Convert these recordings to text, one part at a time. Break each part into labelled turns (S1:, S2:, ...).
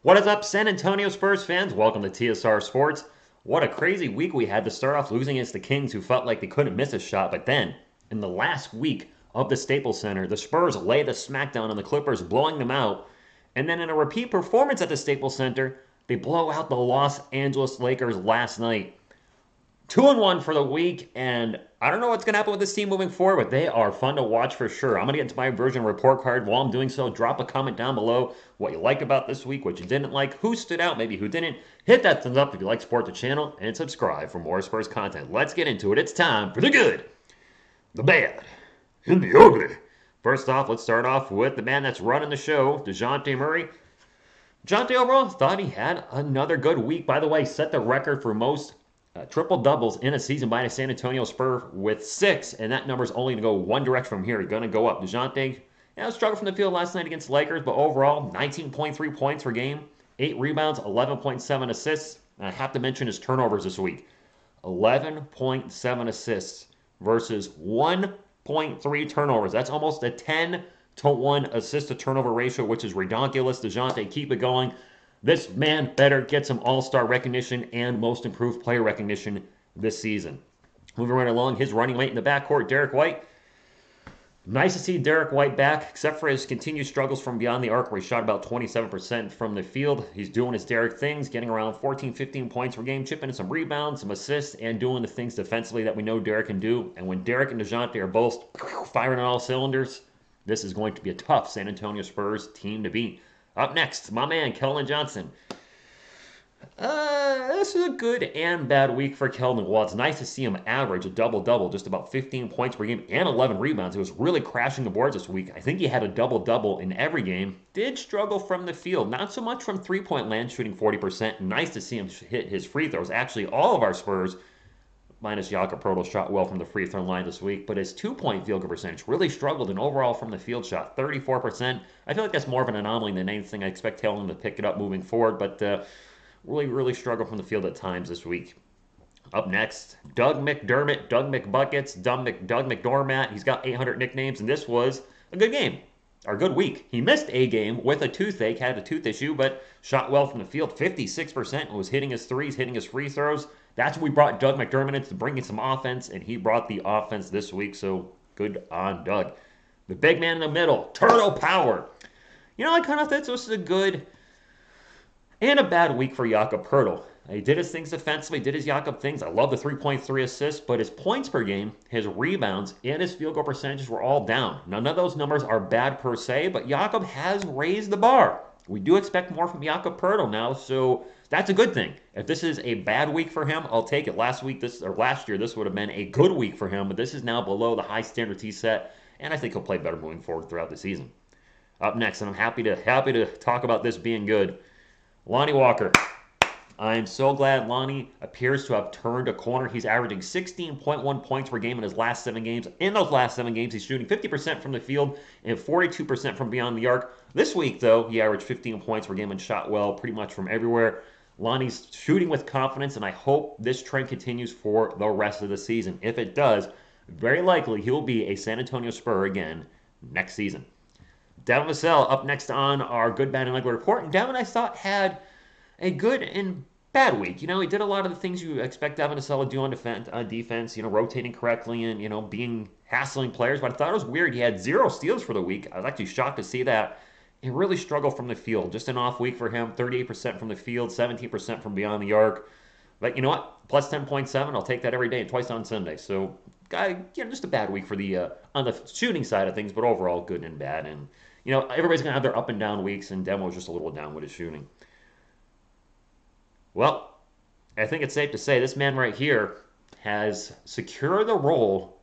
S1: What is up, San Antonio Spurs fans? Welcome to TSR Sports. What a crazy week we had to start off losing against the Kings, who felt like they couldn't miss a shot. But then, in the last week of the Staples Center, the Spurs lay the smackdown on the Clippers, blowing them out. And then in a repeat performance at the Staples Center, they blow out the Los Angeles Lakers last night. 2-1 for the week, and I don't know what's going to happen with this team moving forward, but they are fun to watch for sure. I'm going to get into my version report card. While I'm doing so, drop a comment down below what you liked about this week, what you didn't like, who stood out, maybe who didn't. Hit that thumbs up if you like, support the channel, and subscribe for more Spurs content. Let's get into it. It's time for the good, the bad, and the ugly. First off, let's start off with the man that's running the show, DeJounte Murray. DeJounte overall thought he had another good week. By the way, set the record for most triple doubles in a season by a San Antonio Spur with 6, and that number's only going to go one direction from here. He's going to go up. DeJounte, struggled from the field last night against the Lakers, but overall, 19.3 points per game, 8 rebounds, 11.7 assists. And I have to mention his turnovers this week. 11.7 assists versus 1.3 turnovers. That's almost a 10-to-1 assist-to-turnover ratio, which is ridiculous. DeJounte, keep it going. This man better get some all-star recognition and most improved player recognition this season. Moving right along, his running mate in the backcourt, Derrick White. Nice to see Derrick White back, except for his continued struggles from beyond the arc, where he shot about 27% from the field. He's doing his Derrick things, getting around 14, 15 points per game, chipping in some rebounds, some assists, and doing the things defensively that we know Derrick can do. And when Derrick and DeJounte are both firing on all cylinders, this is going to be a tough San Antonio Spurs team to beat. Up next, my man, Keldon Johnson. This is a good and bad week for Keldon. While it's nice to see him average a double-double, just about 15 points per game and 11 rebounds. He was really crashing the boards this week. I think he had a double-double in every game. Did struggle from the field. Not so much from three-point land, shooting 40%. Nice to see him hit his free throws. Actually, all of our Spurs, minus Jakka Purdle, shot well from the free throw line this week, but his two-point field goal percentage really struggled, and overall from the field shot 34%. I feel like that's more of an anomaly than anything. I expect Taylor to pick it up moving forward, but really struggled from the field at times this week. Up next, Doug McDermott, Doug McBuckets, Doug McDormat. He's got 800 nicknames, and this was a good game. Or good week. He missed a game with a toothache, had a tooth issue, but shot well from the field, 56%, was hitting his threes, hitting his free throws. That's what we brought Doug McDermott in, to bring in some offense, and he brought the offense this week, so good on Doug. The big man in the middle, Turtle Power. I kind of thought this was a good and a bad week for Jakob Pearl. He did his things defensively, did his Jakob things. I love the 3.3 assists, but his points per game, his rebounds, and his field goal percentages were all down. None of those numbers are bad per se, but Jakob has raised the bar. We do expect more from Jakob Purdle now, so that's a good thing. If this is a bad week for him, I'll take it. Last year, this would have been a good week for him, but this is now below the high standards he set, and I think he'll play better moving forward throughout the season. Up next, and I'm happy to talk about this being good, Lonnie Walker. I'm so glad Lonnie appears to have turned a corner. He's averaging 16.1 points per game in his last 7 games. In those last 7 games, he's shooting 50% from the field and 42% from beyond the arc. This week, though, he averaged 15 points per game and shot well pretty much from everywhere. Lonnie's shooting with confidence, and I hope this trend continues for the rest of the season. If it does, very likely he'll be a San Antonio Spur again next season. Devin Lacelle up next on our good, bad, and ugly report. And Devin, I thought, had a good and bad week. He did a lot of the things you expect Devin Lacelle to do on defense, rotating correctly and, being hassling players. But I thought it was weird. He had 0 steals for the week. I was actually shocked to see that. He really struggled from the field. Just an off week for him. 38% from the field, 17% from beyond the arc. But you know what? Plus 10.7. I'll take that every day and twice on Sunday. So, just a bad week for the on the shooting side of things, but overall good and bad. And everybody's gonna have their up and down weeks, and Demo was just a little down with his shooting. Well, I think it's safe to say this man right here has secured the role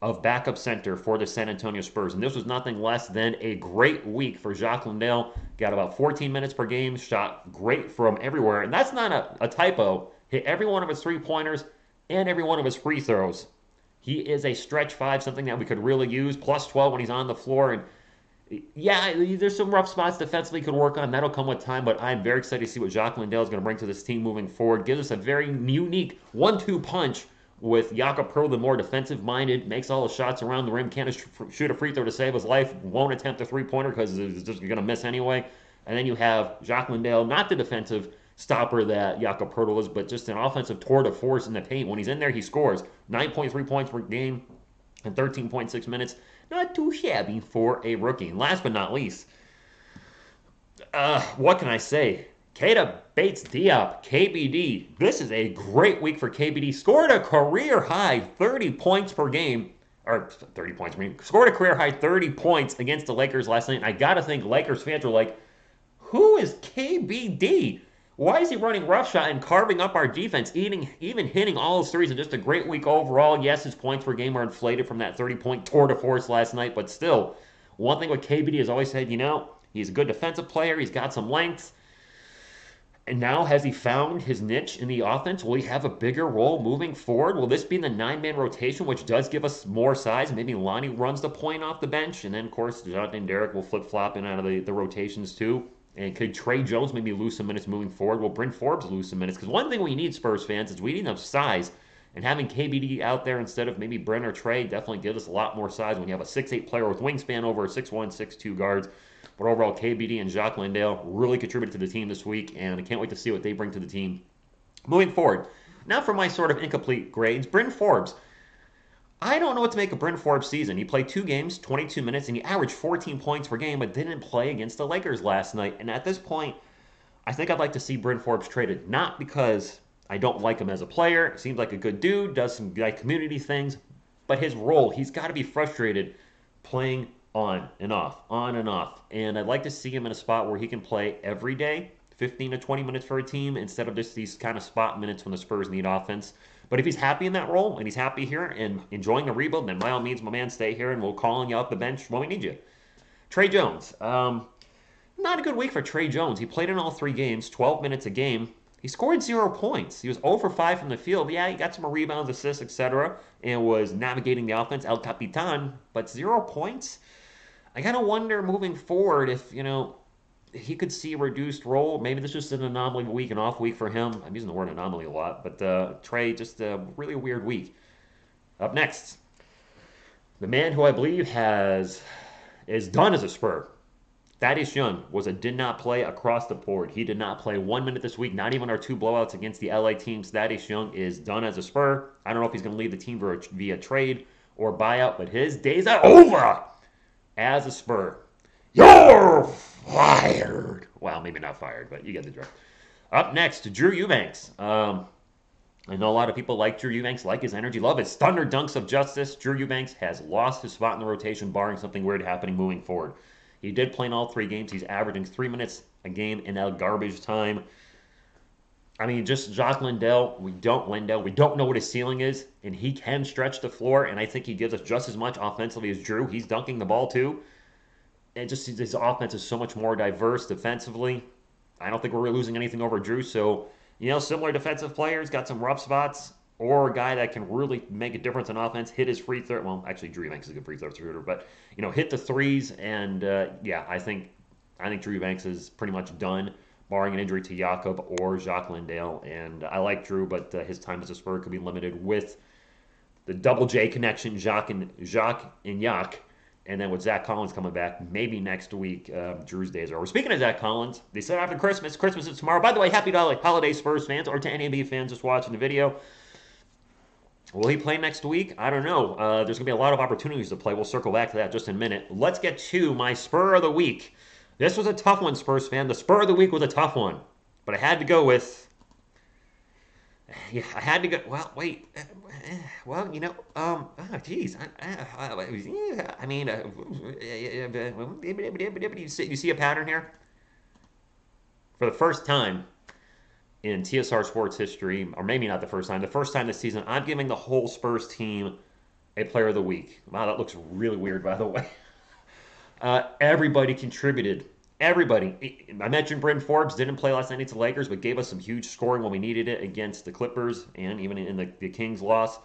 S1: of backup center for the San Antonio Spurs. And this was nothing less than a great week for Jacques Landale. Got about 14 minutes per game, shot great from everywhere. And that's not a typo. Hit every one of his three-pointers and every one of his free throws. He is a stretch 5, something that we could really use. Plus 12 when he's on the floor. And yeah, there's some rough spots defensively he could work on. That'll come with time, but I'm very excited to see what Jacques Landale is going to bring to this team moving forward. Gives us a very unique 1-2 punch with Jakob Pearl, the more defensive-minded, makes all the shots around the rim, can't shoot a free throw to save his life, won't attempt a three-pointer because he's just going to miss anyway. And then you have Jacques Lindale, not the defensive stopper that Jakob Purdle is, but just an offensive tour de force in the paint. When he's in there, he scores 9.3 points per game in 13.6 minutes. Not too shabby for a rookie. And last but not least, what can I say? Keita Bates Diop, KBD. This is a great week for KBD. Scored a career high 30 points per game. Or 30 points per game. Scored a career high 30 points against the Lakers last night. And I got to think Lakers fans were like, who is KBD? Why is he running roughshod and carving up our defense, even hitting all his threes? And just a great week overall. Yes, his points per game are inflated from that 30-point tour de force last night, but still, one thing with KBD has always said, he's a good defensive player. He's got some length. And now, has he found his niche in the offense? Will he have a bigger role moving forward? Will this be in the 9-man rotation, which does give us more size? Maybe Lonnie runs the point off the bench. And then, of course, Jonathan and Derrick will flip-flop in out of the rotations, too. And could Trey Jones maybe lose some minutes moving forward? Will Bryn Forbes lose some minutes? Because one thing we need, Spurs fans, is we need enough size. And having KBD out there instead of maybe Bryn or Trey definitely gives us a lot more size when you have a 6'8 player with wingspan over a 6'1", 6'2 guards. But overall, KBD and Jacques Lindale really contributed to the team this week, and I can't wait to see what they bring to the team moving forward. Now for my sort of incomplete grades, Bryn Forbes. I don't know what to make of Bryn Forbes' season. He played 2 games, 22 minutes, and he averaged 14 points per game, but didn't play against the Lakers last night. And at this point, I think I'd like to see Bryn Forbes traded. Not because I don't like him as a player. Seems like a good dude, does some community things. But his role, he's got to be frustrated playing on and off. And I'd like to see him in a spot where he can play every day, 15 to 20 minutes for a team, instead of just these kind of spot minutes when the Spurs need offense. But if he's happy in that role, and he's happy here and enjoying the rebuild, then by all means, my man, stay here, and we'll call on you off the bench when we need you. Trey Jones. Not a good week for Trey Jones. He played in all 3 games, 12 minutes a game. He scored 0 points. He was 0 for 5 from the field. Yeah, he got some rebounds, assists, etc., and was navigating the offense, El Capitan, but 0 points? I kind of wonder moving forward if, he could see a reduced role. Maybe this is just an anomaly week, an off week for him. I'm using the word anomaly a lot, but Trey, just a really weird week. Up next, the man who I believe is done as a Spur. Thaddeus Young did not play across the board. He did not play 1 minute this week, not even our 2 blowouts against the LA teams. Thaddeus Young is done as a Spur. I don't know if he's going to leave the team via trade or buyout, but his days are over as a Spur. You're fired. Well, maybe not fired, but you get the drift. Up next, Drew Eubanks. I know a lot of people like Drew Eubanks, like his energy, love his thunder dunks of justice. Drew Eubanks has lost his spot in the rotation, barring something weird happening moving forward. He did play in all 3 games. He's averaging 3 minutes a game in that garbage time. I mean, just Jacques Lindale, we don't know what his ceiling is, and he can stretch the floor, and I think he gives us just as much offensively as Drew. He's dunking the ball too. And just his offense is so much more diverse defensively. I don't think we're losing anything over Drew. So, similar defensive players, got some rough spots, or a guy that can really make a difference in offense, hit his free throw. Well, actually, Drew Eubanks is a good free throw shooter, but, hit the threes. And, I think Drew Eubanks is pretty much done, barring an injury to Jakob or Jacques Lindale. And I like Drew, but his time as a Spur could be limited with the double J connection, Jacques and Yak. And then with Zach Collins coming back, maybe next week, Drew's days are over. Speaking of Zach Collins, they said after Christmas is tomorrow. By the way, happy holiday, Spurs fans, or to any NBA fans just watching the video. Will he play next week? I don't know. There's going to be a lot of opportunities to play. We'll circle back to that just in a minute. Let's get to my Spur of the Week. This was a tough one, Spurs fan. The Spur of the Week was a tough one. But I had to go with... Well, wait. You see a pattern here? For the first time in TSR Sports history, or maybe not the first time this season, I'm giving the whole Spurs team a Player of the Week. Wow, that looks really weird, by the way. Everybody contributed. Everybody. I mentioned Bryn Forbes didn't play last night against the Lakers, but gave us some huge scoring when we needed it against the Clippers and even in the Kings loss.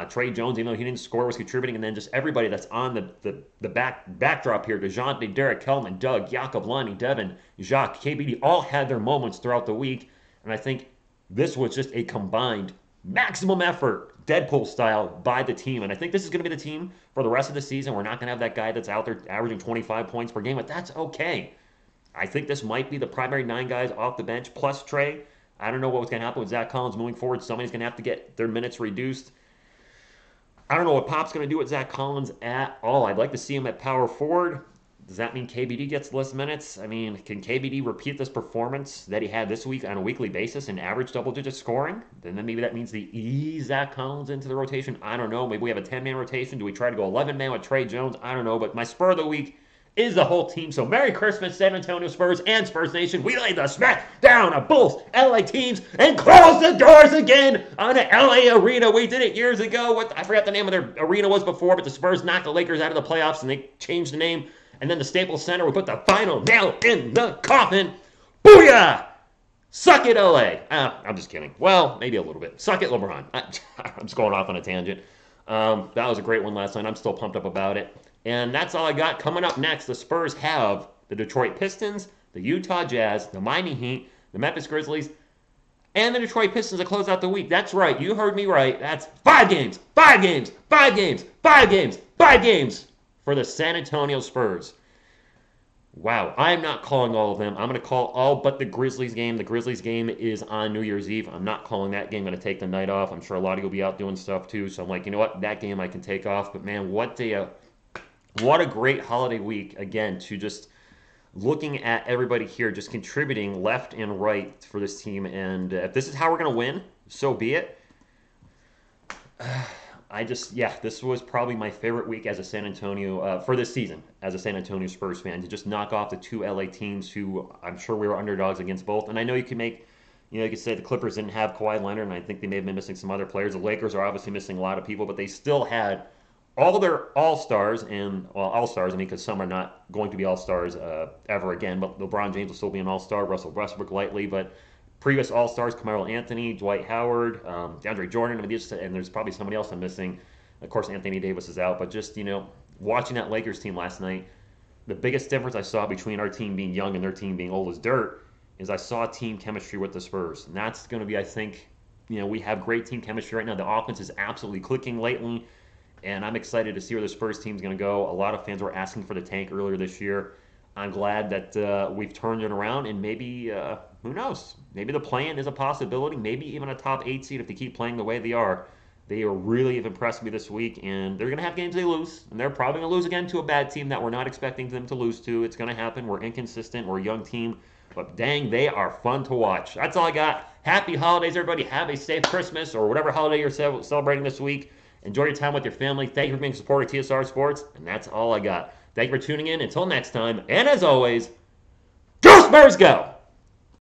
S1: Trey Jones, even though he didn't score, was contributing. And then just everybody that's on the backdrop here, DeJounte, Derek, Kelman, Doug, Jakob, Lonnie, Devin, Jacques, KBD, all had their moments throughout the week. And I think this was just a combined maximum effort, Deadpool style, by the team. And I think this is going to be the team for the rest of the season. We're not going to have that guy that's out there averaging 25 points per game, but that's okay. I think this might be the primary 9 guys off the bench plus Trey. I don't know what's going to happen with Zach Collins moving forward. Somebody's going to have to get their minutes reduced. I don't know what Pop's going to do with Zach Collins at all. I'd like to see him at power forward. Does that mean KBD gets less minutes? I mean, can KBD repeat this performance that he had this week on a weekly basis and average double-digit scoring? Then maybe that means they ease Zach Collins into the rotation. I don't know. Maybe we have a 10-man rotation. Do we try to go 11-man with Trey Jones? I don't know. But my Spur of the week is the whole team. So Merry Christmas, San Antonio Spurs and Spurs Nation. We laid the smack down of both LA teams and closed the doors again on an LA arena. We did it years ago. I forgot the name of their arena was before, but the Spurs knocked the Lakers out of the playoffs and they changed the name. And then the Staples Center, we put the final nail in the coffin. Booyah! Suck it, LA. I'm just kidding. Well, maybe a little bit. Suck it, LeBron. I'm just going off on a tangent. That was a great one last night. I'm still pumped up about it. And that's all I got. Coming up next, the Spurs have the Detroit Pistons, the Utah Jazz, the Miami Heat, the Memphis Grizzlies, and the Detroit Pistons to close out the week. That's right. You heard me right. That's 5 games, 5 games, 5 games, 5 games, 5 games for the San Antonio Spurs. Wow, I'm not calling all of them. I'm going to call all but the Grizzlies game. The Grizzlies game is on New Year's Eve. I'm not calling that game. I'm going to take the night off. I'm sure a lot of you will be out doing stuff too. So I'm like, you know what? That game I can take off. But man, what a great holiday week. Again, to just looking at everybody here just contributing left and right for this team. And if this is how we're going to win, so be it. This was probably my favorite week as a San Antonio, for this season, as a San Antonio Spurs fan, to just knock off the 2 LA teams who I'm sure we were underdogs against both. And I know you could you could say the Clippers didn't have Kawhi Leonard, and I think they may have been missing some other players. The Lakers are obviously missing a lot of people, but they still had all their all-stars, all-stars, because some are not going to be all-stars ever again, but LeBron James will still be an all-star, Russell Westbrook lightly, but previous All-Stars, Carmelo Anthony, Dwight Howard, DeAndre Jordan, and there's probably somebody else I'm missing. Of course, Anthony Davis is out, but just, watching that Lakers team last night, the biggest difference I saw between our team being young and their team being old as dirt is I saw team chemistry with the Spurs. And that's going to be, I think, we have great team chemistry right now. The offense is absolutely clicking lately, and I'm excited to see where the Spurs team is going to go. A lot of fans were asking for the tank earlier this year. I'm glad that we've turned it around, and maybe, who knows, maybe the play-in is a possibility, maybe even a top 8 seed if they keep playing the way they are. They really have impressed me this week, and they're going to have games they lose, and they're probably going to lose again to a bad team that we're not expecting them to lose to. It's going to happen. We're inconsistent. We're a young team, but dang, they are fun to watch. That's all I got. Happy holidays, everybody. Have a safe Christmas or whatever holiday you're celebrating this week. Enjoy your time with your family. Thank you for being a supporter of TSR Sports, and that's all I got. Thank you for tuning in. Until next time, and as always, go Spurs, go!